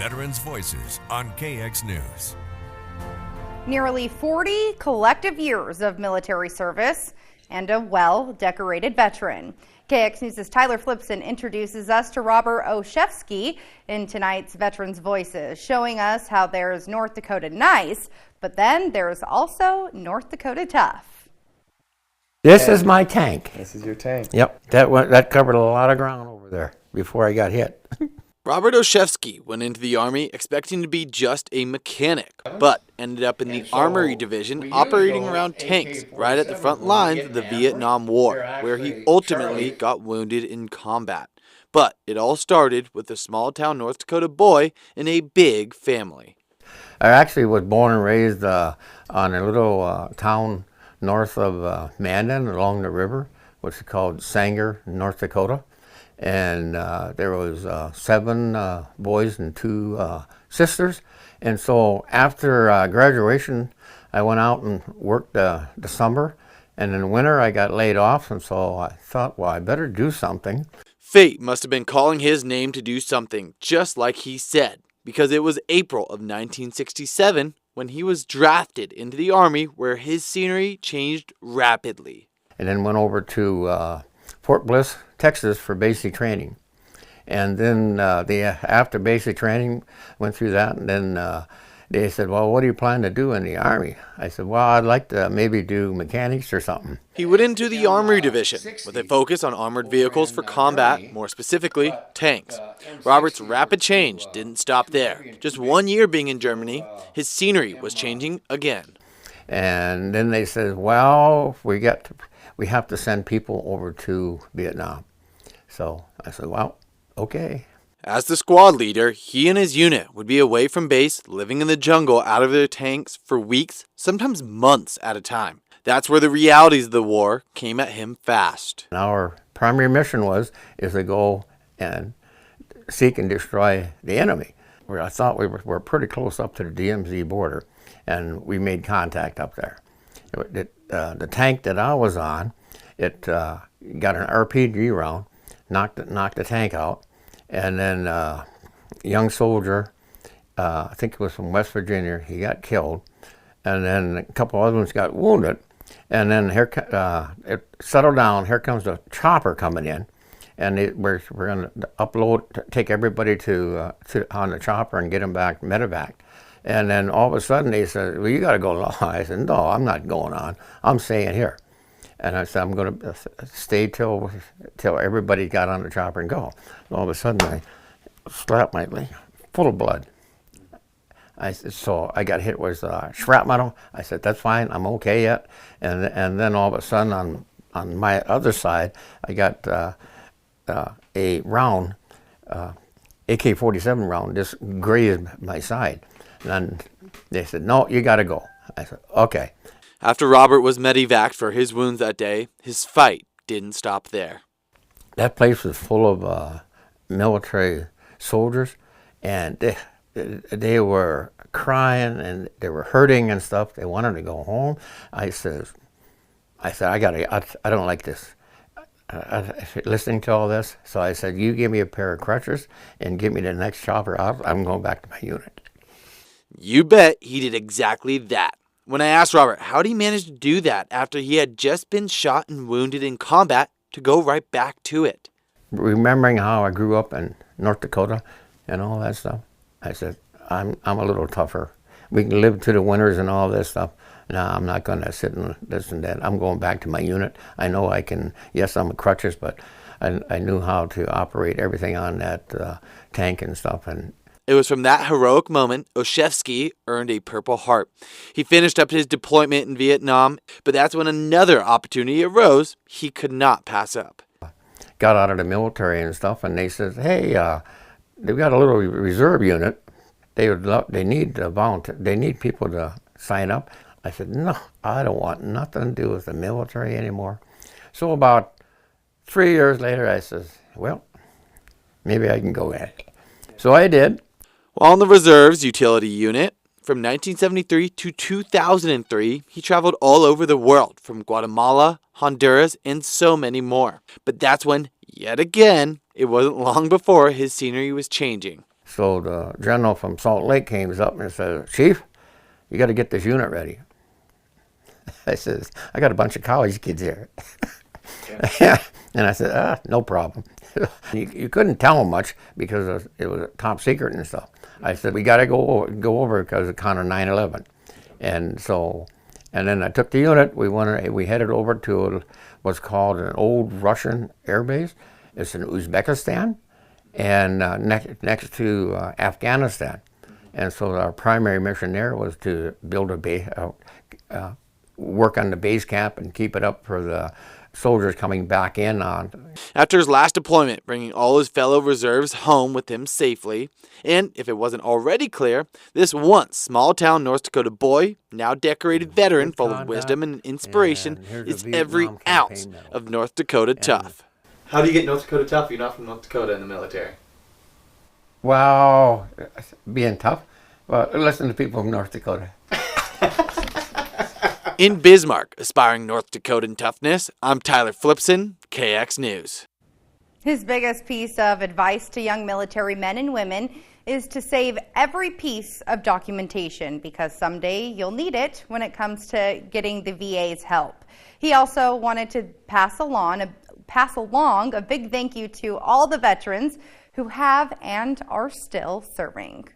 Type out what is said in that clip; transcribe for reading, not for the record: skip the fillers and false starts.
Veterans Voices on KX News. Nearly 40 collective years of military service and a well-decorated veteran. KX News' Tyler Flipson introduces us to Robert Olzweski in tonight's Veterans Voices, showing us how there's North Dakota nice, but then there's also North Dakota tough. This is my tank. This is your tank. Yep, that covered a lot of ground over there before I got hit. Robert Olzweski went into the Army expecting to be just a mechanic, but ended up in the Armory Division operating around tanks right at the front lines of the Vietnam War, where he ultimately got wounded in combat. But it all started with a small-town North Dakota boy in a big family. I actually was born and raised on a little town north of Mandan along the river, which is called Sanger, North Dakota. And there was 7 boys and 2 sisters. And so after graduation, I went out and worked the summer. And in the winter, I got laid off. And so I thought, well, I better do something. Fate must have been calling his name to do something, just like he said, because it was April of 1967 when he was drafted into the Army, where his scenery changed rapidly. And then went over to Fort Bliss, Texas for basic training. And then after basic training, went through that, and then they said, well, what do you plan to do in the Army? I said, well, I'd like to maybe do mechanics or something. He went into the Armory Division with a focus on armored vehicles for combat, more specifically, tanks. Robert's rapid change didn't stop there. Just 1 year being in Germany, his scenery was changing again. And then they said, well, we have to send people over to Vietnam. So I said, well, okay. As the squad leader, he and his unit would be away from base, living in the jungle out of their tanks for weeks, sometimes months at a time. That's where the realities of the war came at him fast. Our primary mission is to go and seek and destroy the enemy. I thought we were pretty close up to the DMZ border, and we made contact up there. The tank that I was on, it got an RPG round, knocked the tank out, and then a young soldier, I think it was from West Virginia, he got killed, and then a couple other ones got wounded, and then it settled down. Here comes the chopper coming in, and we're going to take everybody to on the chopper and get them back medevac. And then all of a sudden they said, well, you got to go along. I said, no, I'm not going on. I'm staying here. And I said, I'm going to stay till everybody got on the chopper and go. And all of a sudden I slapped my leg, full of blood. So I got hit with shrapnel. I said, that's fine, I'm okay yet. And then all of a sudden on my other side, I got a round, AK-47 round, just grazed my side. And they said, no, you got to go. I said, okay. After Robert was medevaced for his wounds that day, his fight didn't stop there. That place was full of military soldiers, and they were crying and they were hurting and stuff. They wanted to go home. I said, I don't like this. Listening to all this, so I said, you give me a pair of crutches and give me the next chopper out. I'm going back to my unit. You bet he did exactly that. When I asked Robert how he managed to do that after he had just been shot and wounded in combat, to go right back to it. Remembering how I grew up in North Dakota and all that stuff, I said, I'm a little tougher. We can live through the winters and all this stuff. No, I'm not going to sit and this and that. I'm going back to my unit. I know I can, yes, I'm a crutches, but I knew how to operate everything on that tank and stuff. And it was from that heroic moment Olzweski earned a Purple Heart. He finished up his deployment in Vietnam, but that's when another opportunity arose he could not pass up. Got out of the military and stuff, and they said, hey, they've got a little reserve unit. They need volunteer. They need people to sign up. I said, no, I don't want nothing to do with the military anymore. So about 3 years later, I said, well, maybe I can go in. So I did. While in the reserves utility unit, from 1973 to 2003, he traveled all over the world, from Guatemala, Honduras, and so many more. But that's when, yet again, it wasn't long before his scenery was changing. So the general from Salt Lake came up and said, "Chief, you got to get this unit ready." I says, "I got a bunch of college kids here." And I said, "No problem." You couldn't tell them much because it was top secret and stuff. I said, "We got to go over because of kind of 9/11." And so, and then I took the unit. We headed over to what's called an old Russian air base. It's in Uzbekistan, and next to Afghanistan. And so our primary mission there was to build a base, work on the base camp and keep it up for the soldiers coming back in on. After his last deployment, bringing all his fellow reserves home with him safely, and if it wasn't already clear, this once small-town North Dakota boy, now decorated veteran full of wisdom and inspiration, is every ounce of North Dakota tough. How do you get North Dakota tough? You're not from North Dakota in the military. Well, being tough? Well, listen to people from North Dakota. In Bismarck, aspiring North Dakotan toughness, I'm Tyler Flipson, KX News. His biggest piece of advice to young military men and women is to save every piece of documentation because someday you'll need it when it comes to getting the VA's help. He also wanted to pass along a big thank you to all the veterans who have and are still serving.